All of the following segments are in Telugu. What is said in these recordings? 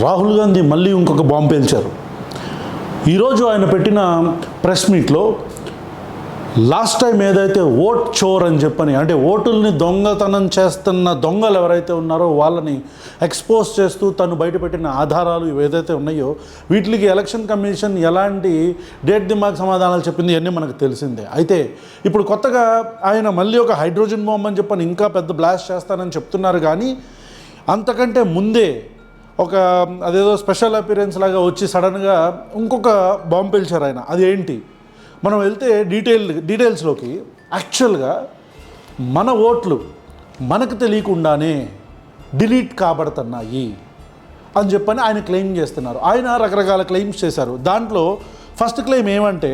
రాహుల్ గాంధీ మళ్ళీ ఇంకొక బాంబు పేల్చారు. ఈరోజు ఆయన పెట్టిన ప్రెస్ మీట్లో లాస్ట్ టైం ఏదైతే ఓట్ చోర్ అని చెప్పని, అంటే ఓటుల్ని దొంగతనం చేస్తున్న దొంగలు ఎవరైతే ఉన్నారో వాళ్ళని ఎక్స్పోజ్ చేస్తూ తను బయటపెట్టిన ఆధారాలు ఏదైతే ఉన్నాయో వీటికి ఎలక్షన్ కమిషన్ ఎలాంటి డేట్ దిమాగ్ సమాధానాలు చెప్పింది అన్నీ మనకు తెలిసిందే. అయితే ఇప్పుడు కొత్తగా ఆయన మళ్ళీ ఒక హైడ్రోజన్ బాంబ్ అని చెప్పని ఇంకా పెద్ద బ్లాస్ట్ చేస్తానని చెప్తున్నారు. కానీ అంతకంటే ముందే ఒక అదేదో స్పెషల్ అపీరెన్స్ లాగా వచ్చి సడన్గా ఇంకొక బాంబు పేల్చారు ఆయన. అది ఏంటి మనం వెళ్తే డీటెయిల్స్లోకి, యాక్చువల్గా మన ఓట్లు మనకు తెలియకుండానే డిలీట్ కాబడుతున్నాయి అని చెప్పని ఆయన క్లెయిమ్ చేస్తున్నారు. ఆయన రకరకాల క్లెయిమ్స్ చేశారు. దాంట్లో ఫస్ట్ క్లెయిమ్ ఏమంటే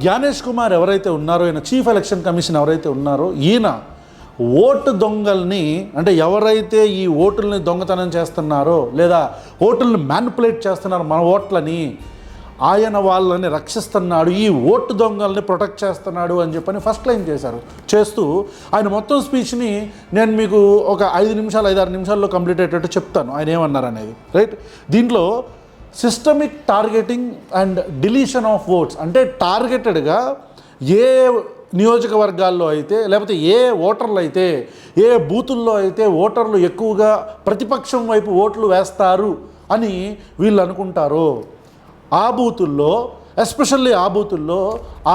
జ్ఞానేష్ కుమార్ ఎవరైతే ఉన్నారో, ఈయన చీఫ్ ఎలక్షన్ కమిషన్ ఎవరైతే ఉన్నారో, ఈయన ఓటు దొంగల్ని, అంటే ఎవరైతే ఈ ఓటుల్ని దొంగతనం చేస్తున్నారో లేదా ఓటుల్ని మ్యానిపులేట్ చేస్తున్నారో మన ఓట్లని, ఆయన వాళ్ళని రక్షిస్తున్నాడు, ఈ ఓటు దొంగల్ని ప్రొటెక్ట్ చేస్తున్నాడు అని చెప్పని ఫస్ట్ క్లెయిమ్ చేస్తూ ఆయన మొత్తం స్పీచ్ని నేను మీకు ఒక 5-6 నిమిషాల్లో కంప్లీట్ అయ్యేటట్టు చెప్తాను ఆయన ఏమన్నారు అనేది. రైట్, దీంట్లో systemic targeting and deletion of votes, అంటే టార్గెటెడ్గా ఏ నియోజకవర్గాల్లో అయితే లేకపోతే ఏ ఓటర్లు అయితే ఏ బూతుల్లో అయితే ఓటర్లు ఎక్కువగా ప్రతిపక్షం వైపు ఓట్లు వేస్తారు అని వీళ్ళు అనుకుంటారో ఆ బూతుల్లో, ఎస్పెషల్లీ ఆ బూతుల్లో,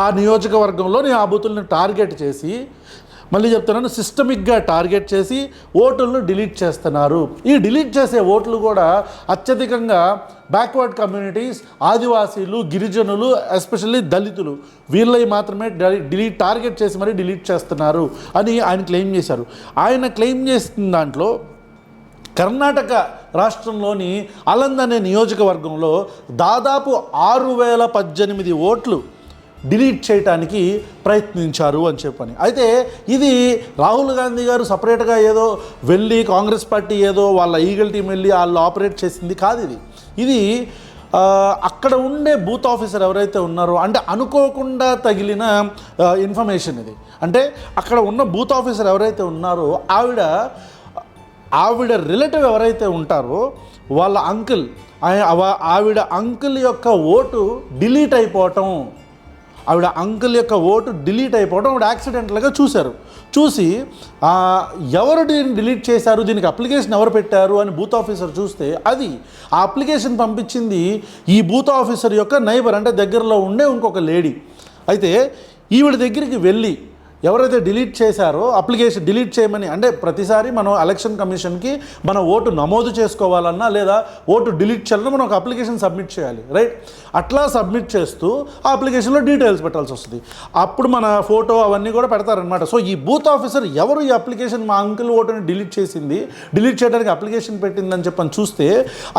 ఆ నియోజకవర్గంలోని ఆ బూతుల్ని టార్గెట్ చేసి, మళ్ళీ చెప్తున్నాను, సిస్టమిక్గా టార్గెట్ చేసి ఓటులను డిలీట్ చేస్తున్నారు. ఈ డిలీట్ చేసే ఓట్లు కూడా అత్యధికంగా బ్యాక్వర్డ్ కమ్యూనిటీస్, ఆదివాసీలు, గిరిజనులు, ఎస్పెషల్లీ దళితులు, వీళ్ళవి మాత్రమే టార్గెట్ చేసి మరీ డిలీట్ చేస్తున్నారు అని ఆయన క్లెయిమ్ చేశారు. ఆయన క్లెయిమ్ చేసిన దాంట్లో కర్ణాటక రాష్ట్రంలోని అలంద్ అనే నియోజకవర్గంలో దాదాపు 6018 ఓట్లు డిలీట్ చేయడానికి ప్రయత్నించారు అని చెప్పని. అయితే ఇది రాహుల్ గాంధీ గారు సపరేట్గా ఏదో వెళ్ళి కాంగ్రెస్ పార్టీ ఏదో వాళ్ళ ఈగల్ టీం వెళ్ళి వాళ్ళు ఆపరేట్ చేసింది కాదు. ఇది అక్కడ ఉండే బూత్ ఆఫీసర్ ఎవరైతే ఉన్నారో, అంటే అనుకోకుండా తగిలిన ఇన్ఫర్మేషన్ ఇది. అంటే అక్కడ ఉన్న బూత్ ఆఫీసర్ ఎవరైతే ఉన్నారో ఆవిడ రిలేటివ్ ఎవరైతే ఉంటారో వాళ్ళ అంకుల్, ఆవిడ అంకుల్ యొక్క ఓటు డిలీట్ అయిపోవటం, ఆవిడ యాక్సిడెంటల్గా చూసి ఎవరు దీన్ని డిలీట్ చేశారు, దీనికి అప్లికేషన్ ఎవరు పెట్టారు అని బూత్ ఆఫీసర్ చూస్తే అది ఆ అప్లికేషన్ పంపించింది ఈ బూత్ ఆఫీసర్ యొక్క నైబర్, అంటే దగ్గరలో ఉండే ఇంకొక లేడీ. అయితే ఈవిడ దగ్గరికి వెళ్ళి ఎవరైతే డిలీట్ చేశారో అప్లికేషన్ డిలీట్ చేయమని, అంటే ప్రతిసారి మనం ఎలక్షన్ కమిషన్కి మన ఓటు నమోదు చేసుకోవాలన్నా లేదా ఓటు డిలీట్ చేయాలన్నా మనం ఒక అప్లికేషన్ సబ్మిట్ చేయాలి. రైట్, అట్లా సబ్మిట్ చేస్తూ ఆ అప్లికేషన్లో డీటెయిల్స్ పెట్టాల్సి వస్తుంది. అప్పుడు మన ఫోటో అవన్నీ కూడా పెడతారనమాట. సో ఈ బూత్ ఆఫీసర్ ఎవరు ఈ అప్లికేషన్ మా అంకుల్ ఓటుని డిలీట్ చేయడానికి అప్లికేషన్ పెట్టిందని చెప్పని చూస్తే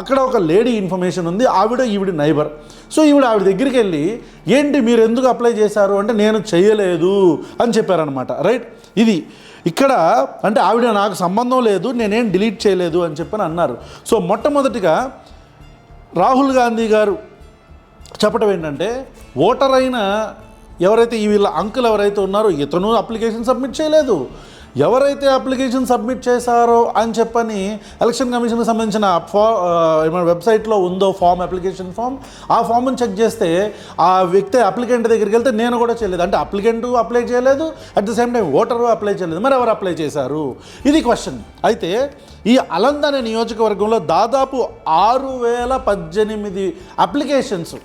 అక్కడ ఒక లేడీ ఇన్ఫర్మేషన్ ఉంది, ఈవిడ నైబర్. సో ఆవిడ దగ్గరికి వెళ్ళి ఏంటి మీరు ఎందుకు అప్లై చేశారు అంటే నేను చేయలేదు అని చెప్పారనమాట. రైట్, ఇది ఇక్కడ అంటే ఆవిడ నాకు సంబంధం లేదు, నేనేం డిలీట్ చేయలేదు అని చెప్పని అన్నారు. సో మొట్టమొదటిగా రాహుల్ గాంధీ గారు చెప్పడం ఏంటంటే, ఓటర్ అయిన ఎవరైతే వీళ్ళ అంకుల్ ఎవరైతే ఉన్నారో ఇతను అప్లికేషన్ సబ్మిట్ చేయలేదు, ఎవరైతే అప్లికేషన్ సబ్మిట్ చేశారో అని చెప్పని ఎలక్షన్ కమిషన్కి సంబంధించిన వెబ్సైట్లో ఉందో అప్లికేషన్ ఫామ్, ఆ ఫామ్ని చెక్ చేస్తే ఆ వ్యక్తి అప్లికెంట్ దగ్గరికి వెళ్తే నేను కూడా చేయలేదు, అంటే అప్లికెంటు అప్లై చేయలేదు, at the same time voter apply చేయలేదు, మరి ఎవరు అప్లై చేశారు, ఇది క్వశ్చన్. అయితే ఈ అలంద్ అనే నియోజకవర్గంలో దాదాపు 6018 అప్లికేషన్స్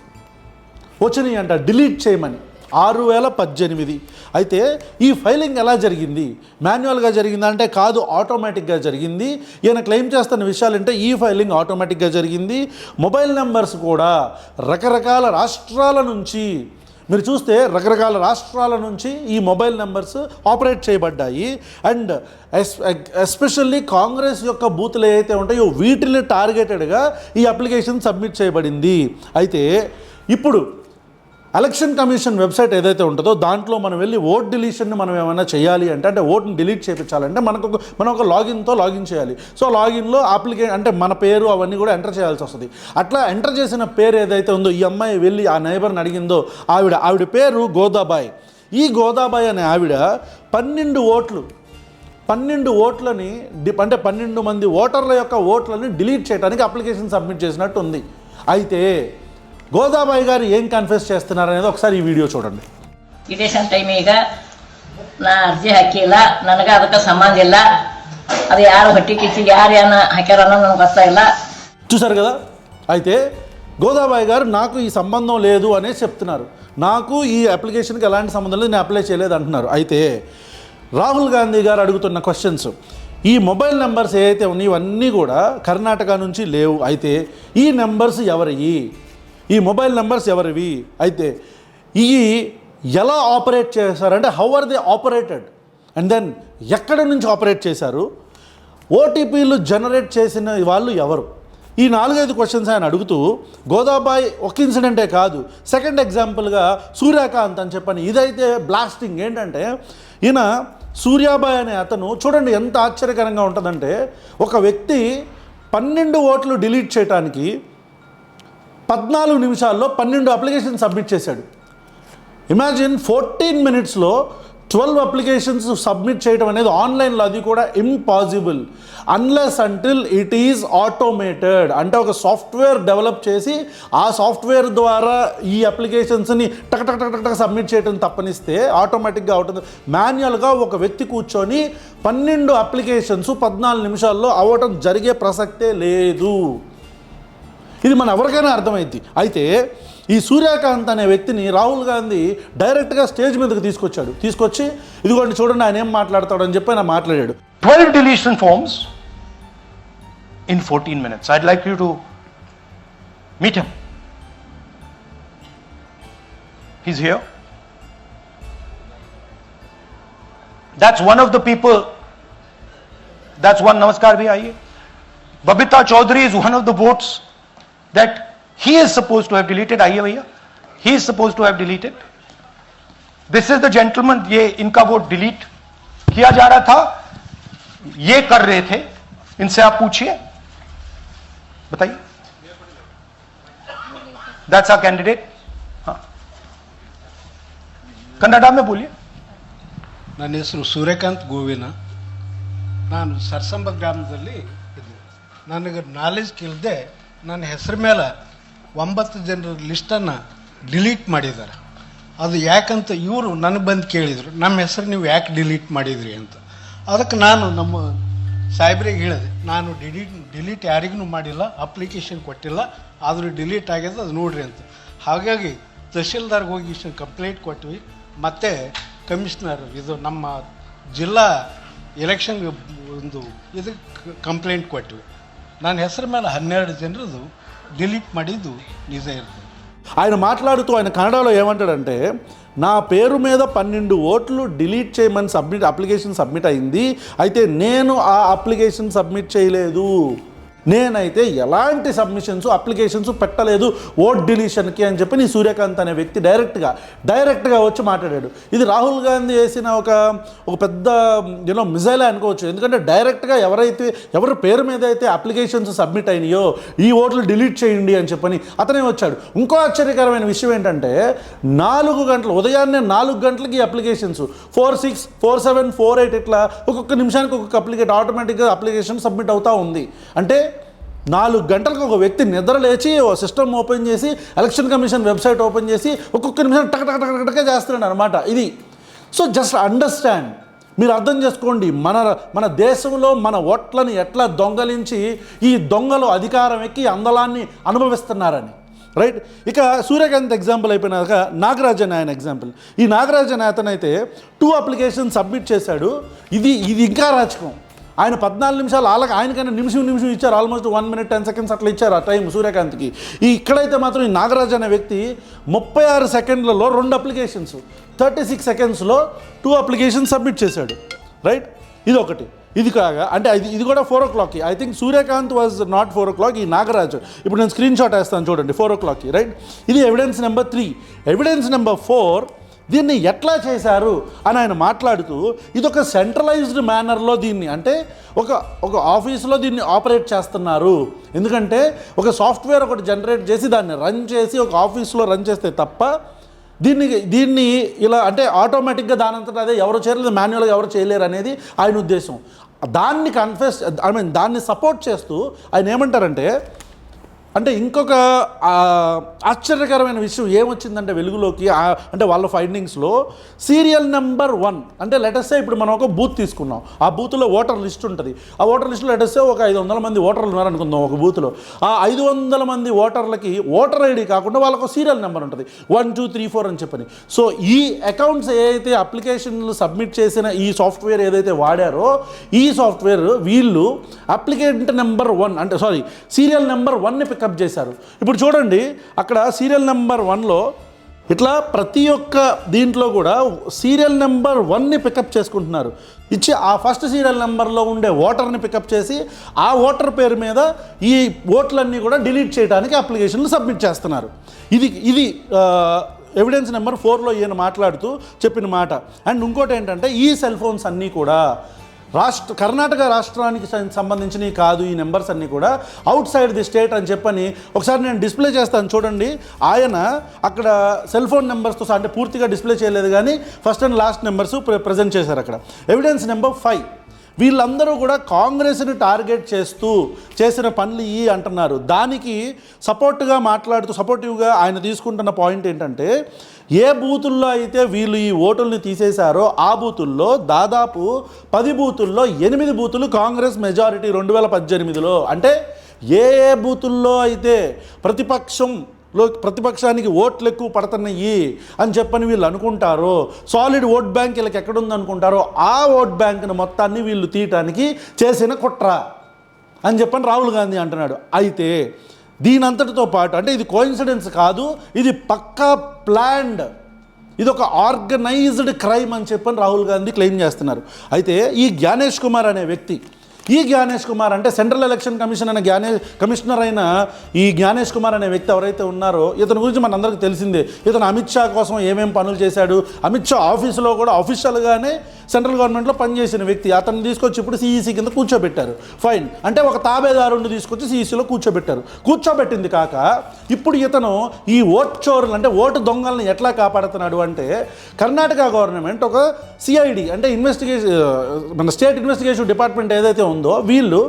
వచ్చినాయి అంట డిలీట్ చేయమని, 6018. అయితే ఈ ఫైలింగ్ ఎలా జరిగింది, మాన్యువల్గా జరిగిందా అంటే కాదు, ఆటోమేటిక్గా జరిగింది. ఈయన క్లెయిమ్ చేస్తున్న విషయాలు అంటే ఈ ఫైలింగ్ ఆటోమేటిక్గా జరిగింది. మొబైల్ నెంబర్స్ కూడా రకరకాల రాష్ట్రాల నుంచి, మీరు చూస్తే రకరకాల రాష్ట్రాల నుంచి ఈ మొబైల్ నెంబర్స్ ఆపరేట్ చేయబడ్డాయి. అండ్ ఎస్పెషల్లీ కాంగ్రెస్ యొక్క బూతులు ఏవైతే ఉంటాయో వీటిని టార్గెటెడ్గా ఈ అప్లికేషన్ సబ్మిట్ చేయబడింది. అయితే ఇప్పుడు ఎలక్షన్ కమిషన్ వెబ్సైట్ ఏదైతే ఉంటుందో దాంట్లో మనం వెళ్ళి ఓట్ డిలీషన్ని మనం ఏమైనా చేయాలి అంటే ఓట్ని డిలీట్ చేయించాలంటే మనం ఒక లాగిన్ చేయాలి. సో లాగిన్లో అంటే మన పేరు అవన్నీ కూడా ఎంటర్ చేయాల్సి వస్తుంది. అట్లా ఎంటర్ చేసిన పేరు ఏదైతే ఉందో, ఈ అమ్మాయి వెళ్ళి ఆ నైబర్ని అడిగిందో, ఆవిడ పేరు గోదాబాయ్. ఈ గోదాబాయ్ అనే ఆవిడ 12 12 ఓట్లని అంటే 12 మంది ఓటర్ల యొక్క ఓట్లని డిలీట్ చేయడానికి అప్లికేషన్ సబ్మిట్ చేసినట్టు ఉంది. అయితే గోదాబాయి గారు ఏం కన్ఫెస్ చేస్తున్నారు అనేది ఒకసారి ఈ వీడియో చూడండి. ಇಲೆಕ್ಷನ್ ಟೈಮಿಗ ನಾ ಅರ್ಜಿ ಹಾಕಿಲ್ಲ, ನನಗೆ ಅದಕ್ಕೆ ಸಂಬಂಧ ಇಲ್ಲ. ಅದು ಯಾರು ಹೊಟ್ಟಿ ಕಿಚ್ಚಿ ಯಾರು ಏನ ಹಾಕ್ಯಾರ ಅನ್ನೋದು ನನಗೆ ಗೊತ್ತಾಗಿಲ್ಲ. చూసారు కదా. అయితే గోదాబాయి గారు నాకు ఈ సంబంధం లేదు అనేసి చెప్తున్నారు. నాకు ఈ అప్లికేషన్కి ఎలాంటి సంబంధం లేదు, నేను అప్లై చేయలేదు అంటున్నారు. అయితే రాహుల్ గాంధీ గారు అడుగుతున్న క్వశ్చన్స్, ఈ మొబైల్ నెంబర్స్ ఏవైతే ఉన్నాయో ఇవన్నీ కూడా కర్ణాటక నుంచి లేవు. అయితే ఈ నెంబర్స్ ఎవరివి, ఈ మొబైల్ నెంబర్స్ ఎవరివి, అయితే ఇవి ఎలా ఆపరేట్ చేశారంటే how are they operated and then ఎక్కడి నుంచి ఆపరేట్ చేశారు, ఓటీపీలు జనరేట్ చేసిన వాళ్ళు ఎవరు, ఈ 4-5 క్వశ్చన్స్ ఆయన అడుగుతూ గోదాబాయి ఒక ఇన్సిడెంటే కాదు, సెకండ్ ఎగ్జాంపుల్గా సూర్యకాంత్ అని చెప్పని ఇదైతే బ్లాస్టింగ్. ఏంటంటే ఈయన సూర్యాబాయ్ అనే అతను చూడండి ఎంత ఆశ్చర్యకరంగా ఉంటుందంటే, ఒక వ్యక్తి 12 ఓట్లు డిలీట్ చేయడానికి 14 నిమిషాల్లో 12 అప్లికేషన్ సబ్మిట్ చేశాడు. ఇమాజిన్ 14 మినిట్స్లో 12 అప్లికేషన్స్ సబ్మిట్ చేయడం అనేది ఆన్లైన్లో అది కూడా impossible unless until it is automated. అంటే ఒక సాఫ్ట్వేర్ డెవలప్ చేసి ఆ సాఫ్ట్వేర్ ద్వారా ఈ అప్లికేషన్స్ని టక్ టక్ టక్ టక్ సబ్మిట్ చేయడం తప్పనిస్తే ఆటోమేటిక్గా అవుతుంది. మాన్యువల్గా ఒక వ్యక్తి కూర్చొని 12 అప్లికేషన్స్ 14 నిమిషాల్లో అవ్వటం జరిగే ప్రసక్తే లేదు. ఇది మన ఎవరికైనా అర్థమైంది. అయితే ఈ సూర్యకాంత్ అనే వ్యక్తిని రాహుల్ గాంధీ డైరెక్ట్గా స్టేజ్ మీదకి తీసుకొచ్చి ఇదిగోండి చూడండి ఆయన ఏం మాట్లాడతాడని చెప్పి ఆయన మాట్లాడాడు. 12 deletion forms in 14 minutes. I'd like you to meet him. He's here. That's one of the people. That's one. Namaskar bhi aiye. Babita Chaudhary is one of the votes that he is supposed to have deleted. Aiye bhaiya, he is supposed to have deleted. This is the gentleman. ये इनका वोट डिलीट किया जा रहा था, ये कर रहे थे. इनसे आप पूछिए, बताइए. That's our candidate. हाँ, कन्नड़ा में बोलिए. ನನ್ನ ಹೆಸರು ಸೂರ್ಯಕಾಂತ್ ಗೋವಿನ. ನಾನು ಸರ್ಸಂಬ ಗ್ರಾಮದಲ್ಲಿ ಇದ್ದೆ. ನನಗೆ ನಾಲೆಜ್ ಕೇಳಿದೆ, ನನ್ನ ಹೆಸರು ಮೇಲೆ 9 ಜನರ ಲಿಸ್ಟನ್ನು ಡಿಲೀಟ್ ಮಾಡಿದ್ದಾರೆ. ಅದು ಯಾಕಂತ ಇವರು ನನಗೆ ಬಂದು ಕೇಳಿದರು, ನಮ್ಮ ಹೆಸರು ನೀವು ಯಾಕೆ ಡಿಲೀಟ್ ಮಾಡಿದ್ರಿ ಅಂತ. ಅದಕ್ಕೆ ನಾನು ನಮ್ಮ ಸಾಹೇಬ್ರಿಗೆ ಹೇಳಿದೆ, ನಾನು ಡಿಲೀಟ್ ಯಾರಿಗೂ ಮಾಡಿಲ್ಲ, ಅಪ್ಲಿಕೇಶನ್ ಕೊಟ್ಟಿಲ್ಲ, ಆದರೂ ಡಿಲೀಟ್ ಆಗ್ಯದ ಅದು ನೋಡ್ರಿ ಅಂತ. ಹಾಗಾಗಿ ತಹಶೀಲ್ದಾರ್ಗೆ ಹೋಗಿ ಕಂಪ್ಲೇಂಟ್ ಕೊಟ್ವಿ. ಮತ್ತು ಕಮಿಷನರ್ ಇದು ನಮ್ಮ ಜಿಲ್ಲಾ ಎಲೆಕ್ಷನ್ ಒಂದು ಇದಕ್ಕೆ ಕಂಪ್ಲೇಂಟ್ ಕೊಟ್ವಿ. ನನ್ನ ಹೆಸರು ಮೇಲೆ 12 ಜನರದು డిలీట్ ಮಾಡಿದ್ದು నిజ ఇರ್ತದೆ. ఆయన మాట్లాడుతూ ఆయన కన్నడలో ఏమంటాడంటే, నా పేరు మీద 12 ఓట్లు డిలీట్ చేయమని అప్లికేషన్ సబ్మిట్ అయింది, అయితే నేను ఆ అప్లికేషన్ సబ్మిట్ చేయలేదు, నేనైతే ఎలాంటి అప్లికేషన్స్ పెట్టలేదు ఓట్ డిలీషన్కి అని చెప్పి నీ సూర్యకాంత్ అనే వ్యక్తి డైరెక్ట్గా వచ్చి మాట్లాడాడు. ఇది రాహుల్ గాంధీ వేసిన ఒక పెద్ద మిజైలే అనుకోవచ్చు. ఎందుకంటే డైరెక్ట్గా ఎవరి పేరు మీద అయితే అప్లికేషన్స్ సబ్మిట్ అయినాయో ఈ ఓట్లు డిలీట్ చేయండి అని చెప్పని అతనే వచ్చాడు. ఇంకో ఆశ్చర్యకరమైన విషయం ఏంటంటే 4 గంటలు ఉదయాన్నే 4 గంటలకి అప్లికేషన్స్ 4, 6, 4, 7, 4, 8 ఇట్లా ఒక్కొక్క నిమిషానికి ఒక్కొక్క ఆటోమేటిక్గా అప్లికేషన్ సబ్మిట్ అవుతూ ఉంది. అంటే 4 గంటలకు ఒక వ్యక్తి నిద్ర లేచి సిస్టమ్ ఓపెన్ చేసి ఎలక్షన్ కమిషన్ వెబ్సైట్ ఓపెన్ చేసి ఒక్కొక్క నిమిషం టక్ టక్ టక్ టక్ చేస్తున్నాడు అనమాట ఇది. సో జస్ట్ అండర్స్టాండ్, మీరు అర్థం చేసుకోండి మన దేశంలో మన ఓట్లను ఎట్లా దొంగలించి ఈ దొంగలు అధికారం ఎక్కి అందలాన్ని అనుభవిస్తున్నారని. రైట్. ఇక సూర్యకాంత్ ఎగ్జాంపుల్ అయిపోయినాక నాగరాజ్ అనే ఆయన ఎగ్జాంపుల్. ఈ నాగరాజ్ అనే అతనైతే 2 అప్లికేషన్ సబ్మిట్ చేశాడు. ఇది ఇంకా రాజకం. ఆయన 14 నిమిషాలు ఆయనకైనా నిమిషం ఇచ్చారు. ఆల్మోస్ట్ 1 minute 10 seconds అట్లా ఇచ్చారు ఆ టైం సూర్యకాంత్కి. ఇక్కడైతే మాత్రం ఈ నాగరాజ్ అనే వ్యక్తి 36 సెకండ్లలో 2 అప్లికేషన్స్, 36 సెకండ్స్లో 2 అప్లికేషన్స్ సబ్మిట్ చేశాడు. రైట్. ఇది ఒకటి. ఇది కాగా అంటే ఇది కూడా 4 o'clockకి. I think Suryakant was not 4 o'clock. ఈ నాగరాజ్ ఇప్పుడు నేను స్క్రీన్ షాట్ వేస్తాను చూడండి 4 o'clockకి. రైట్. ఇది ఎవిడెన్స్ నెంబర్ 3. ఎవిడెన్స్ నెంబర్ 4, దీన్ని ఎట్లా చేశారు అని ఆయన మాట్లాడుతూ ఇదొక సెంట్రలైజ్డ్ మేనర్లో దీన్ని అంటే ఒక ఆఫీస్లో దీన్ని ఆపరేట్ చేస్తున్నారు. ఎందుకంటే ఒక సాఫ్ట్వేర్ ఒకటి జనరేట్ చేసి దాన్ని రన్ చేసి ఒక ఆఫీస్లో రన్ చేస్తే తప్ప దీన్ని ఇలా అంటే ఆటోమేటిక్గా దానంతట అదే ఎవరు చేయలేదు, మాన్యువల్గా ఎవరు చేయలేరు అనేది ఆయన ఉద్దేశం. దాన్ని దాన్ని సపోర్ట్ చేస్తూ ఆయన ఏమంటారంటే, అంటే ఇంకొక ఆశ్చర్యకరమైన విషయం ఏమొచ్చిందంటే వెలుగులోకి, అంటే వాళ్ళ ఫైండింగ్స్లో సీరియల్ నెంబర్ 1 అంటే లెటర్సే ఇప్పుడు మనం ఒక బూత్ తీసుకున్నాం, ఆ బూత్లో ఓటర్ లిస్ట్ ఉంటుంది. ఆ ఓటర్ లిస్టులో లెటర్సే ఒక 500 మంది ఓటర్లు ఉన్నారనుకుందాం ఒక బూత్లో. ఆ 500 మంది ఓటర్లకి ఓటర్ ఐడి కాకుండా వాళ్ళకు సీరియల్ నెంబర్ ఉంటుంది 1 2 3 4 అని చెప్పని. సో ఈ అకౌంట్స్ ఏదైతే అప్లికేషన్లు సబ్మిట్ చేసిన ఈ సాఫ్ట్వేర్ ఏదైతే వాడారో, ఈ సాఫ్ట్వేర్ వీళ్ళు అప్లికెంట్ నెంబర్ 1 అంటే సీరియల్ నెంబర్ 1ని పికప్ చేశారు. ఇప్పుడు చూడండి అక్కడ సీరియల్ నెంబర్ 1లో ఇట్లా ప్రతి ఒక్క దీంట్లో కూడా సీరియల్ నెంబర్ 1ని పికప్ చేసుకుంటున్నారు. ఇచ్చి ఆ ఫస్ట్ సీరియల్ నెంబర్లో ఉండే ఓటర్ని పికప్ చేసి ఆ ఓటర్ పేరు మీద ఈ ఓట్లన్నీ కూడా డిలీట్ చేయడానికి అప్లికేషన్లు సబ్మిట్ చేస్తున్నారు. ఇది ఎవిడెన్స్ నెంబర్ 4లో ఈయన మాట్లాడుతూ చెప్పిన మాట. అండ్ ఇంకోటి ఏంటంటే ఈ సెల్ ఫోన్స్ అన్నీ కూడా కర్ణాటక రాష్ట్రానికి సంబంధించినవి కాదు, ఈ నెంబర్స్ అన్నీ కూడా అవుట్ సైడ్ ది స్టేట్ అని చెప్పని ఒకసారి నేను డిస్ప్లే చేస్తాను చూడండి. ఆయన అక్కడ సెల్ ఫోన్ నెంబర్స్తో అంటే పూర్తిగా డిస్ప్లే చేయలేదు కానీ first and last numbers present చేశారు అక్కడ. ఎవిడెన్స్ నెంబర్ 5 వీళ్ళందరూ కూడా కాంగ్రెస్ని టార్గెట్ చేస్తూ చేసిన పనులు ఇవి అంటున్నారు. దానికి సపోర్టివ్గా ఆయన తీసుకుంటున్న పాయింట్ ఏంటంటే, ఏ బూతుల్లో అయితే వీళ్ళు ఈ ఓటుల్ని తీసేశారో ఆ బూతుల్లో దాదాపు 10 బూతుల్లో 8 బూతులు కాంగ్రెస్ మెజారిటీ 2018లో. అంటే ఏ బూతుల్లో అయితే ప్రతిపక్షానికి ఓట్లు ఎక్కువ పడుతున్నాయి అని చెప్పని వీళ్ళు అనుకుంటారో, సాలిడ్ ఓట్ బ్యాంక్ వీళ్ళకి ఎక్కడుంది అనుకుంటారో, ఆ ఓట్ బ్యాంక్ను మొత్తాన్ని వీళ్ళు తీయటానికి చేసిన కుట్ర అని చెప్పని రాహుల్ గాంధీ అంటున్నాడు. అయితే దీనంతటితో పాటు అంటే ఇది కోఇన్సిడెన్స్ కాదు, ఇది పక్కా ప్లాన్డ్, ఇది ఒక ఆర్గనైజ్డ్ క్రైమ్ అని చెప్పని రాహుల్ గాంధీ క్లెయిమ్ చేస్తున్నారు. అయితే ఈ జ్ఞానేష్ కుమార్ అనే వ్యక్తి, ఈ జ్ఞానేష్ కుమార్ అంటే సెంట్రల్ ఎలక్షన్ కమిషన్ అనే కమిషనర్ అయిన ఈ జ్ఞానేష్ కుమార్ అనే వ్యక్తి ఎవరైతే ఉన్నారో, ఇతని గురించి మనందరికీ తెలిసిందే. ఇతను అమిత్ షా కోసం ఏమేం పనులు చేశాడు, అమిత్ షా ఆఫీసులో కూడా ఆఫీషియల్గానే సెంట్రల్ గవర్నమెంట్లో పనిచేసిన వ్యక్తి. అతన్ని తీసుకొచ్చి ఇప్పుడు సిఈసి కింద కూర్చోబెట్టారు. ఫైన్, అంటే ఒక తాబేదారుని తీసుకొచ్చి సిఈసిలో కూర్చోబెట్టింది కాక ఇప్పుడు ఇతను ఈ ఓట్ చోరులు అంటే ఓటు దొంగలను ఎట్లా కాపాడుతున్నాడు అంటే, కర్ణాటక గవర్నమెంట్ ఒక సిఐడి అంటే మన స్టేట్ ఇన్వెస్టిగేషన్ డిపార్ట్మెంట్ ఏదైతే ఉందో వీళ్ళు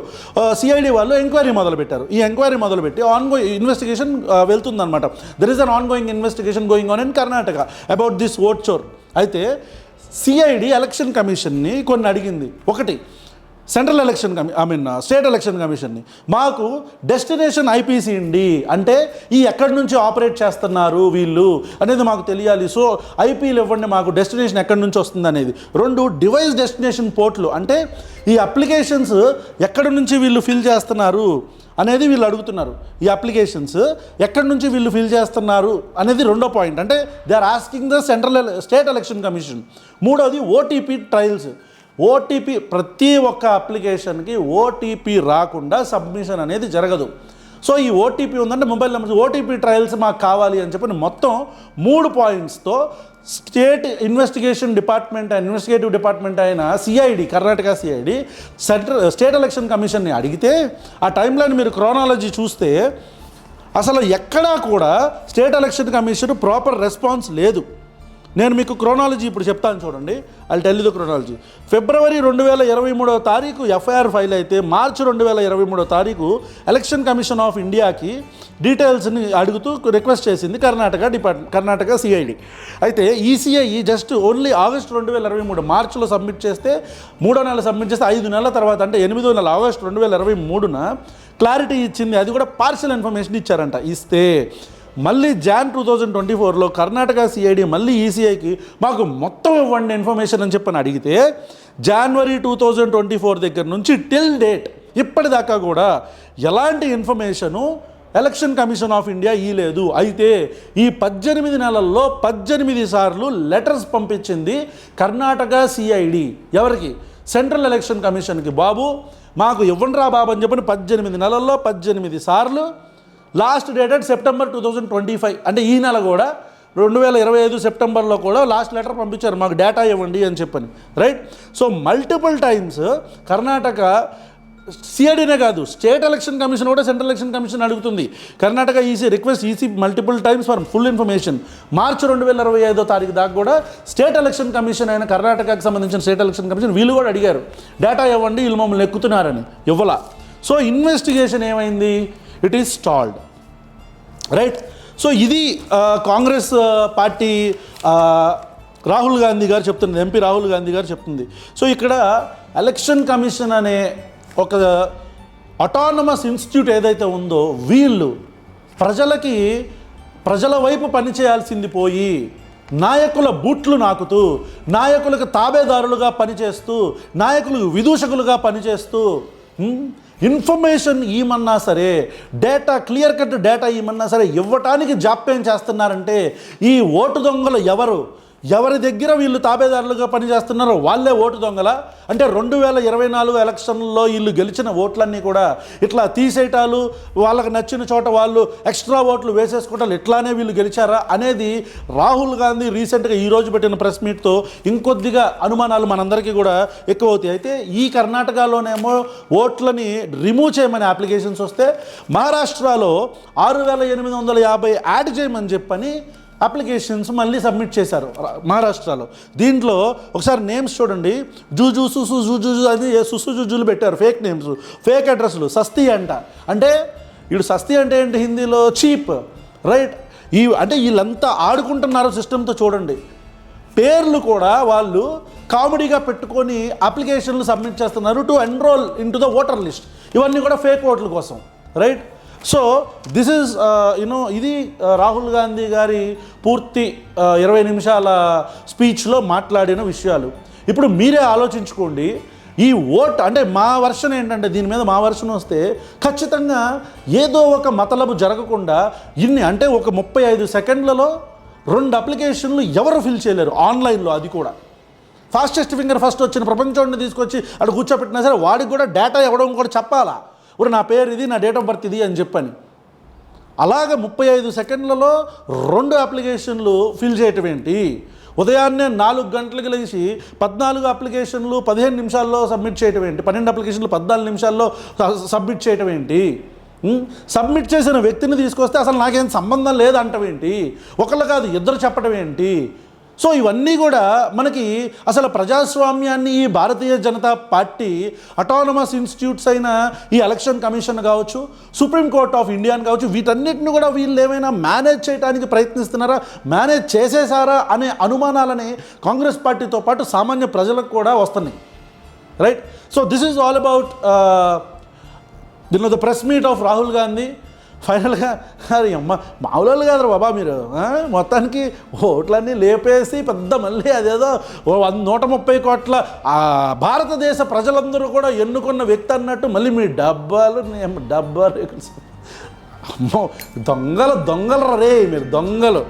సిఐడి వాళ్ళు ఎంక్వైరీ మొదలుపెట్టారు. ఈ ఎంక్వైరీ మొదలుపెట్టి ఆన్గోయింగ్ ఇన్వెస్టిగేషన్ వెళ్తుందన్నమాట. There is an ongoing investigation going on in Karnataka about this vote చోర్. అయితే సిఐడి ఎలక్షన్ కమిషన్ని కొన్ని అడిగింది. ఒకటి, స్టేట్ ఎలక్షన్ కమిషన్ని మాకు డెస్టినేషన్ ఐపీసీ ఇండి అంటే ఈ ఎక్కడి నుంచి ఆపరేట్ చేస్తున్నారు వీళ్ళు అనేది మాకు తెలియాలి. సో ఐపీలు ఇవ్వండి, మాకు డెస్టినేషన్ ఎక్కడి నుంచి వస్తుంది అనేది. 2, డివైస్ డెస్టినేషన్ పోర్ట్లు అంటే ఈ అప్లికేషన్స్ ఎక్కడి నుంచి వీళ్ళు ఫిల్ చేస్తున్నారు అనేది వీళ్ళు అడుగుతున్నారు. ఈ అప్లికేషన్స్ ఎక్కడి నుంచి వీళ్ళు ఫిల్ చేస్తున్నారు అనేది 2వ పాయింట్. అంటే they are asking the state election commission. 3వది ఓటీపీ ట్రయల్స్. ఓటీపీ ప్రతి ఒక్క అప్లికేషన్కి ఓటీపీ రాకుండా సబ్మిషన్ అనేది జరగదు. సో ఈ ఓటీపీ ఉందంటే మొబైల్ నెంబర్స్ ఓటీపీ ట్రయల్స్ మాకు కావాలి అని చెప్పి మొత్తం 3 పాయింట్స్తో స్టేట్ ఇన్వెస్టిగేటివ్ డిపార్ట్మెంట్ అయిన CID, Karnataka CID state election కమిషన్ని అడిగితే ఆ టైంలైన్ మీరు క్రోనాలజీ చూస్తే అసలు ఎక్కడా కూడా state election commission proper response లేదు. నేను మీకు క్రోనాలజీ ఇప్పుడు చెప్తాను చూడండి. I tell you the chronology. February 2023వ తారీఖు ఎఫ్ఐఆర్ ఫైల్ అయితే మార్చి 2023వ తారీఖు ఎలక్షన్ కమిషన్ ఆఫ్ ఇండియాకి డీటెయిల్స్ని అడుగుతూ రిక్వెస్ట్ చేసింది కర్ణాటక సిఐడి. అయితే ఈసీఐ జస్ట్ ఓన్లీ ఆగస్టు 2023 మార్చిలో సబ్మిట్ చేస్తే 3వ నెల సబ్మిట్ చేస్తే 5 నెలల తర్వాత అంటే 8వ నెల ఆగస్టు 2023న క్లారిటీ ఇచ్చింది. అది కూడా పార్షియల్ ఇన్ఫర్మేషన్ ఇచ్చారంట. ఇస్తే మళ్ళీ జాన్ 2024లో కర్ణాటక సిఐడి మళ్ళీ ఈసీఐకి మాకు మొత్తం ఇవ్వండి ఇన్ఫర్మేషన్ అని చెప్పని అడిగితే జనవరి 2024 దగ్గర నుంచి టిల్ డేట్ ఇప్పటిదాకా కూడా ఎలాంటి information election commission of India ఇవ్వలేదు. అయితే ఈ 18 నెలల్లో 18 సార్లు లెటర్స్ పంపించింది కర్ణాటక సిఐడి. ఎవరికి? సెంట్రల్ ఎలక్షన్ కమిషన్కి. బాబు మాకు ఇవ్వండి రా బాబు అని చెప్పని 18 నెలల్లో 18 సార్లు. లాస్ట్ డేటెడ్ సెప్టెంబర్ 2025 అంటే ఈ నెల కూడా 2025 సెప్టెంబర్లో కూడా లాస్ట్ లెటర్ పంపించారు మాకు డేటా ఇవ్వండి అని చెప్పని. Right. So multiple times Karnataka సిఐడినే కాదు, స్టేట్ ఎలక్షన్ కమిషన్ కూడా సెంట్రల్ ఎలక్షన్ కమిషన్ అడుగుతుంది. Karnataka EC request EC multiple times for full information. March 2025 దాకా కూడా స్టేట్ ఎలక్షన్ కమిషన్ అయిన కర్ణాటకకు సంబంధించిన స్టేట్ ఎలక్షన్ కమిషన్ వీళ్ళు కూడా అడిగారు, డేటా ఇవ్వండి, వీళ్ళు మమ్మల్ని ఎక్కుతున్నారని. ఇవ్వాల. సో ఇన్వెస్టిగేషన్ ఏమైంది? It is stalled, right. So ఇది కాంగ్రెస్ పార్టీ రాహుల్ గాంధీ గారు చెప్తున్నది, ఎంపీ రాహుల్ గాంధీ గారు చెప్తుంది. సో ఇక్కడ ఎలక్షన్ కమిషన్ అనే ఒక అటానమస్ ఇన్స్టిట్యూట్ ఏదైతే ఉందో వీళ్ళు ప్రజల వైపు పనిచేయాల్సింది పోయి నాయకుల బూట్లు నాకుతూ, నాయకులకు తాబేదారులుగా పనిచేస్తూ, నాయకులకు విదూషకులుగా పనిచేస్తూ, ఇన్ఫర్మేషన్ ఇవ్వమన్నా సరే, డేటా క్లియర్ కట్ డేటా ఇవ్వమన్నా సరే ఇవ్వటానికి జాప్యం చేస్తున్నారంటే ఈ ఓటు దొంగలు ఎవరి దగ్గర వీళ్ళు తాబేదారులుగా పనిచేస్తున్నారో వాళ్ళే ఓటు దొంగల. అంటే 2024 ఎలక్షన్లో వీళ్ళు గెలిచిన ఓట్లన్నీ కూడా ఇట్లా తీసేయటాలు, వాళ్ళకి నచ్చిన చోట వాళ్ళు ఎక్స్ట్రా ఓట్లు వేసేసుకోవటాలు, ఇట్లానే వీళ్ళు గెలిచారా అనేది రాహుల్ గాంధీ రీసెంట్గా ఈరోజు పెట్టిన ప్రెస్ మీట్తో ఇంకొద్దిగా అనుమానాలు మనందరికీ కూడా ఎక్కువ అవుతాయి. అయితే ఈ కర్ణాటకలోనేమో ఓట్లని రిమూవ్ చేయమని అప్లికేషన్స్ వస్తే, మహారాష్ట్రలో 6850 యాడ్ చేయమని చెప్పని అప్లికేషన్స్ మళ్ళీ సబ్మిట్ చేశారు మహారాష్ట్రలో. దీంట్లో ఒకసారి నేమ్స్ చూడండి, జూజు సుసు జూజు అది సుసు జూజులు పెట్టారు, ఫేక్ నేమ్స్, ఫేక్ అడ్రస్లు. సస్తీ అంటే వీడు సస్తీ అంటే ఏంటి హిందీలో? Cheap, right. అంటే వీళ్ళంతా ఆడుకుంటున్నారు సిస్టమ్తో చూడండి. పేర్లు కూడా వాళ్ళు కామెడీగా పెట్టుకొని అప్లికేషన్లు సబ్మిట్ చేస్తున్నారు to enrol in to the voter list. ఇవన్నీ కూడా ఫేక్ ఓట్ల కోసం, రైట్. సో దిస్ ఈజ్ ఇది రాహుల్ గాంధీ గారి పూర్తి 20 నిమిషాల స్పీచ్లో మాట్లాడిన విషయాలు. ఇప్పుడు మీరే ఆలోచించుకోండి, ఈ ఓట్ అంటే మా వర్షన్ ఏంటంటే, దీని మీద మా వర్షన్ వస్తే ఖచ్చితంగా ఏదో ఒక మతలబు జరగకుండా అంటే ఒక 35 సెకండ్లలో 2 అప్లికేషన్లు ఎవరు ఫిల్ చేయలేరు ఆన్లైన్లో. అది కూడా ఫాస్టెస్ట్ ఫింగర్ ఫస్ట్ వచ్చిన ప్రపంచాన్ని తీసుకొచ్చి అక్కడ కూర్చోబెట్టినా సరే వాడికి కూడా డేటా ఇవ్వడం కూడా చెప్పాలా, ఇప్పుడు నా పేరు ఇది, నా డేట్ ఆఫ్ బర్త్ ఇది అని చెప్పని. అలాగే 35 సెకండ్లలో 2 అప్లికేషన్లు ఫిల్ చేయటం ఏంటి? ఉదయాన్నే 4 గంటలకు లేచి 14 అప్లికేషన్లు 15 నిమిషాల్లో సబ్మిట్ చేయటం ఏంటి? 12 అప్లికేషన్లు 14 నిమిషాల్లో సబ్మిట్ చేయటం ఏంటి? సబ్మిట్ చేసిన వ్యక్తిని తీసుకొస్తే అసలు నాకేం సంబంధం లేదంటం ఏంటి? ఒకళ్ళు కాదు ఇద్దరు చెప్పడం ఏంటి? సో ఇవన్నీ కూడా మనకి అసలు ప్రజాస్వామ్యాన్ని ఈ Bharatiya Janata party autonomous institutes అయిన ఈ ఎలక్షన్ కమిషన్ కావచ్చు, సుప్రీంకోర్ట్ ఆఫ్ ఇండియా కావచ్చు, వీటన్నిటిని కూడా వీళ్ళు ఏమైనా మేనేజ్ చేయడానికి ప్రయత్నిస్తున్నారా, మేనేజ్ చేసేసారా అనే అనుమానాలని కాంగ్రెస్ పార్టీతో పాటు సామాన్య ప్రజలకు కూడా వస్తున్నాయి, right. So this is all about the press meet of Rahul Gandhi. ఫైనల్గా అది మామూలు కాదు బాబా మీరు, మొత్తానికి ఓట్లన్నీ లేపేసి పెద్ద మళ్ళీ అదేదో 130 కోట్ల భారతదేశ ప్రజలందరూ కూడా ఎన్నుకున్న వ్యక్తి అన్నట్టు మళ్ళీ మీ డబ్బాలు అమ్మో దొంగలు రే మీరు, దొంగలు.